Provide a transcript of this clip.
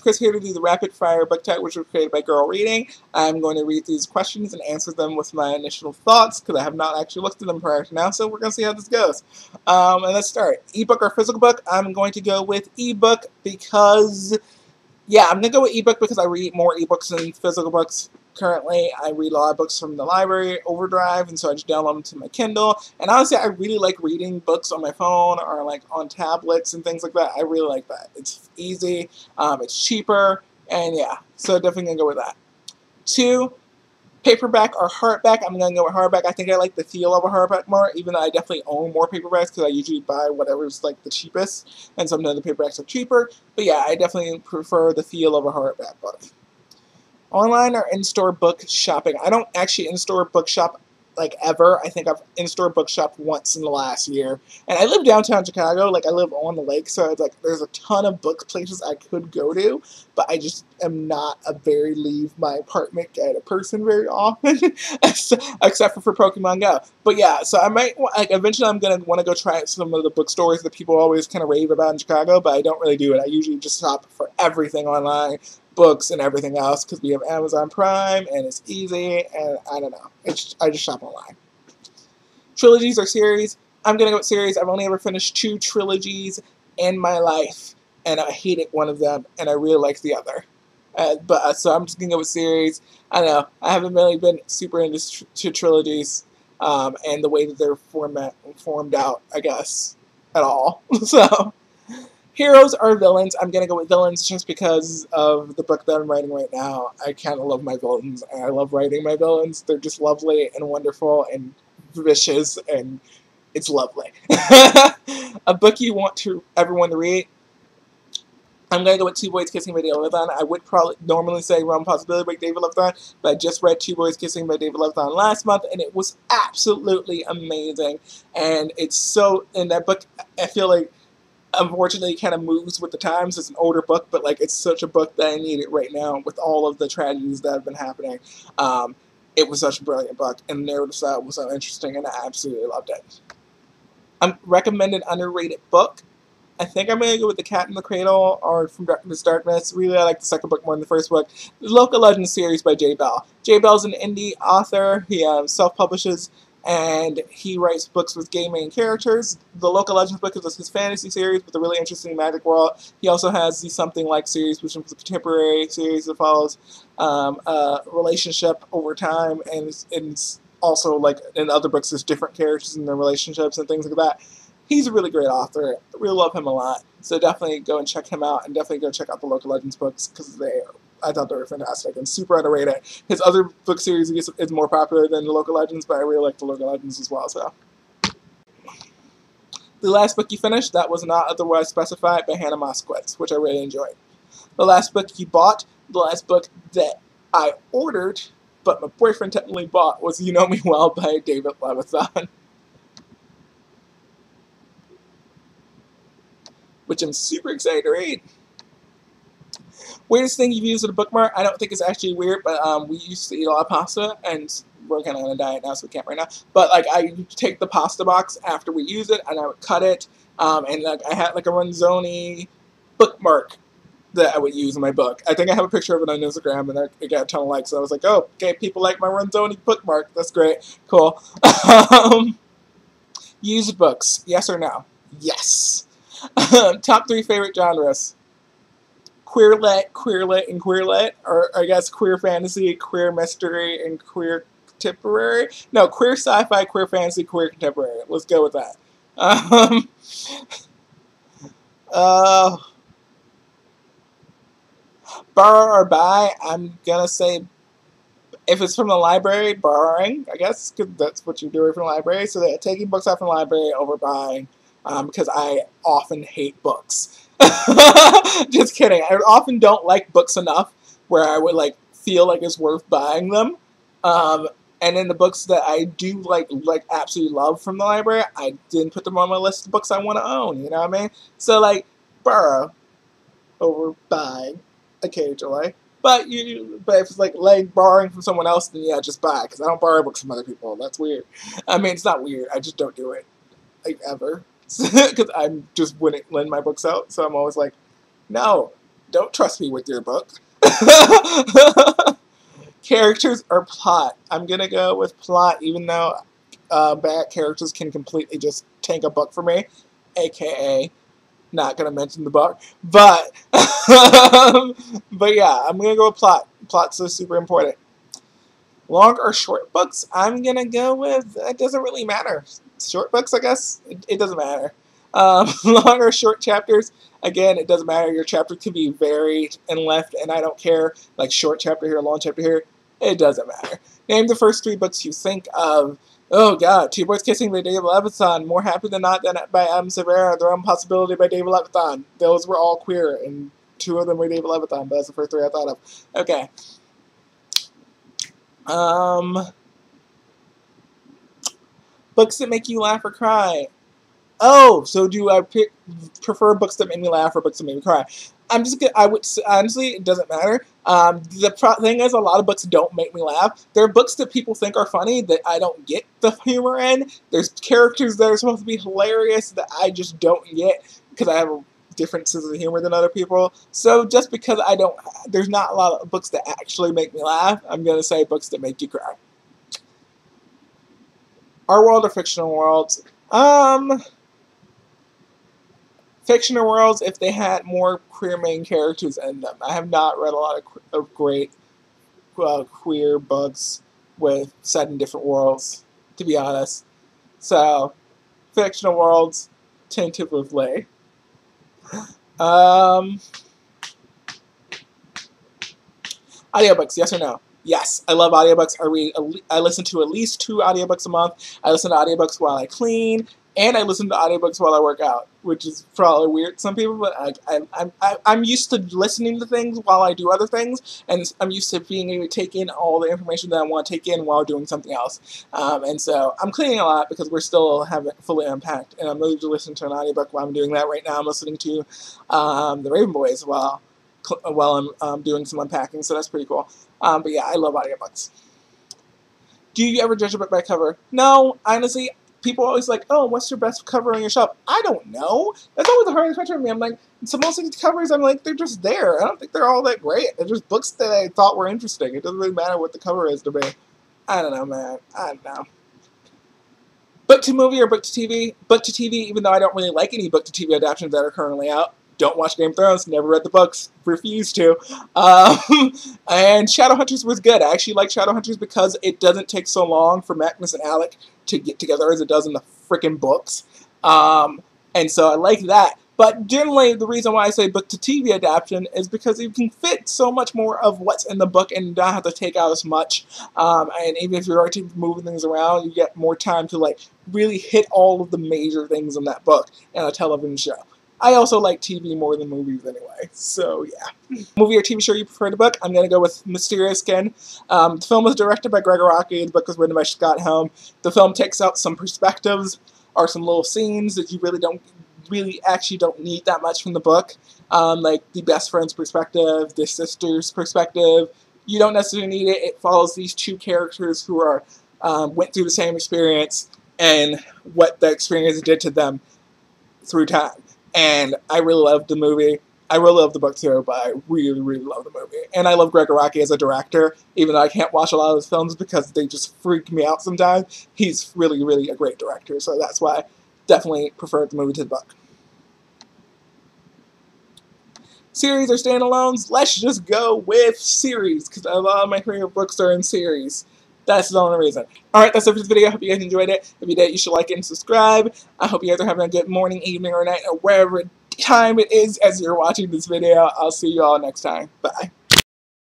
Chris here to do the rapid fire book tag, which was created by Girl Reading. I'm going to read these questions and answer them with my initial thoughts because I have not actually looked at them prior to now, so we're going to see how this goes. And let's start. Ebook or physical book? I'm going to go with ebook because, yeah, I'm going to go with ebook because I read more ebooks than physical books. Currently, I read a lot of books from the library, Overdrive, and so I just download them to my Kindle. And honestly, I really like reading books on my phone or like on tablets and things like that. I really like that. It's easy, it's cheaper, and yeah, so definitely gonna go with that. 2, paperback or hardback? I'm gonna go with hardback. I think I like the feel of a hardback more, even though I definitely own more paperbacks because I usually buy whatever's like the cheapest, and sometimes the paperbacks are cheaper. But yeah, I definitely prefer the feel of a hardback book. Online or in-store book shopping? I don't actually in-store book shop like ever. I think I've in-store book shopped once in the last year. And I live downtown Chicago, like I live on the lake, so it's like there's a ton of book places I could go to, but I just am not a very leave my apartment kind of person very often, except for Pokemon Go. But yeah, so I might like eventually I'm gonna want to go try out some of the bookstores that people always kind of rave about in Chicago, but I don't really do it. I usually just shop for everything online, books and everything else, because we have Amazon Prime and it's easy, and I don't know. I just shop online. Trilogies or series? I'm gonna go with series. I've only ever finished 2 trilogies in my life, and I hated one of them, and I really liked the other. So I'm just gonna go with series. I don't know. I haven't really been super into trilogies, and the way that they're formed out, I guess, at all. So. Heroes or villains? I'm going to go with villains just because of the book that I'm writing right now. I kind of love my villains, and I love writing my villains. They're just lovely and wonderful and vicious, and it's lovely. A book you want everyone to read? I'm going to go with Two Boys Kissing by David Levithan. I would probably normally say Realm Possibility by David Levithan, but I just read Two Boys Kissing by David Levithan last month, and it was absolutely amazing. And it's so, in that book, I feel like unfortunately it kind of moves with the times. It's an older book, but like it's such a book that I need it right now with all of the tragedies that have been happening. It was such a brilliant book, and the narrative style was so interesting, and I absolutely loved it. Recommended underrated book? I think I'm going to go with The Cat in the Cradle or From Darkness to Darkness. Really, I like the second book more than the first book. The Local Legends series by J. Bell. J. Bell's an indie author. He self-publishes, and he writes books with gay main characters. The Local Legends book is his fantasy series with a really interesting magic world. He also has the Something Like series, which is a contemporary series that follows a relationship over time, and it's also, like in other books, there's different characters and their relationships and things like that. He's a really great author. I really love him a lot. So definitely go and check him out, and definitely go check out the Local Legends books because I thought they were fantastic and super underrated. His other book series is more popular than the Local Legends, but I really like the Local Legends as well. So the last book you finished that was not otherwise specified by Hannah Moskowitz, which I really enjoyed. The last book you bought, the last book that I ordered, but my boyfriend technically bought, was You Know Me Well by David Levithan, which I'm super excited to read. Weirdest thing you've used as a bookmark? I don't think it's actually weird, but we used to eat a lot of pasta, and we're kind of on a diet now, so we can't right now. But like, I take the pasta box after we use it, and I would cut it, and like I had like a Ronzoni bookmark that I would use in my book. I think I have a picture of it on Instagram, and it got a ton of likes. So I was like, oh, okay, people like my Ronzoni bookmark. That's great, cool. Used books, yes or no? Yes. Top 3 favorite genres? Queerlet, and queerlet, or I guess queer fantasy, queer mystery, and queer contemporary. No, queer sci-fi, queer fantasy, queer contemporary. Let's go with that. Uh, borrow or buy? I'm gonna say if it's from the library, borrowing, I guess, because that's what you do from the library. So they're taking books out from the library over buying, because I often hate books. Just kidding. I often don't like books enough where I would like feel like it's worth buying them. And then the books that I do like absolutely love from the library, I didn't put them on my list of books I want to own. You know what I mean? So like borrow over buying occasionally. But if it's like borrowing from someone else, then yeah, just buy, because I don't borrow books from other people. That's weird. I mean, it's not weird. I just don't do it, like, ever. Because I just wouldn't lend my books out, so I'm always like, no, Don't trust me with your book. Characters or plot? I'm gonna go with plot, even though bad characters can completely just tank a book for me, aka not gonna mention the book, but but yeah, I'm gonna go with plot. Plot's so super important. Long or short books? I'm gonna go with it doesn't really matter. Short books, I guess it doesn't matter. Long or short chapters? Again, it doesn't matter. Your chapter can be varied and left, and I don't care. Like short chapter here, long chapter here. It doesn't matter. Name the first 3 books you think of. Oh God, Two Boys Kissing by David Levithan, More Happy Than Not by M. Severa, The Wrong Possibility by David Levithan. Those were all queer, and 2 of them were David Levithan, but that's the first 3 I thought of. Okay. Books that make you laugh or cry. Oh, so do I prefer books that make me laugh or books that make me cry? I'm just gonna, I would honestly, it doesn't matter. The thing is, a lot of books don't make me laugh. There are books that people think are funny that I don't get the humor in. There's characters that are supposed to be hilarious that I just don't get because I have a different sense of humor than other people. So just because there's not a lot of books that actually make me laugh, I'm gonna say books that make you cry. Our world or fictional worlds? Fictional worlds if they had more queer main characters in them. I have not read a lot of great queer books set in different worlds, to be honest. So, fictional worlds, tentatively. Audiobooks, yes or no? Yes, I love audiobooks. I listen to at least 2 audiobooks a month. I listen to audiobooks while I clean, and I listen to audiobooks while I work out, which is probably weird to some people, but I'm used to listening to things while I do other things, and I'm used to being able to take in all the information that I want to take in while doing something else. And so I'm cleaning a lot because we're still haven't fully unpacked, and I'm moved to listen to an audiobook while I'm doing that right now. I'm listening to The Raven Boys while I'm doing some unpacking, so that's pretty cool. But yeah, I love audiobooks. Do you ever judge a book by cover? No, honestly, people always like, oh, what's your best cover on your shelf? I don't know. That's always the hardest question for me. I'm like, so most of these covers, I'm like, they're just there. I don't think they're all that great. They're just books that I thought were interesting. It doesn't really matter what the cover is to me. I don't know, man. I don't know. Book to movie or book to TV? Book to TV, even though I don't really like any book to TV adaptations that are currently out. Don't watch Game of Thrones, never read the books, refuse to. And Shadowhunters was good. I actually like Shadowhunters because it doesn't take so long for Magnus and Alec to get together as it does in the freaking books. And so I like that. But generally, the reason why I say book to TV adaptation is because you can fit so much more of what's in the book and not have to take out as much. And even if you're already moving things around, you get more time to like really hit all of the major things in that book in a television show. I also like TV more than movies anyway, so yeah. Movie or TV show you prefer to book? I'm going to go with Mysterious Skin. The film was directed by Gregor Araki, the book was written by Scott Helm. The film takes out some perspectives or some little scenes that you really actually don't need that much from the book. Like the best friend's perspective, the sister's perspective. You don't necessarily need it. It follows these 2 characters who are went through the same experience and what the experience did to them through time. And I really loved the movie. I really love the book too, but I really, really love the movie. And I love Gregor Araki as a director, even though I can't watch a lot of his films because they just freak me out sometimes. He's really, really a great director, so that's why I definitely prefer the movie to the book. Series or standalones? Let's just go with series, because a lot of my favorite books are in series. That's the only reason. Alright, that's it for this video. I hope you guys enjoyed it. If you did, you should like it and subscribe. I hope you guys are having a good morning, evening, or night, or wherever time it is as you're watching this video. I'll see you all next time. Bye.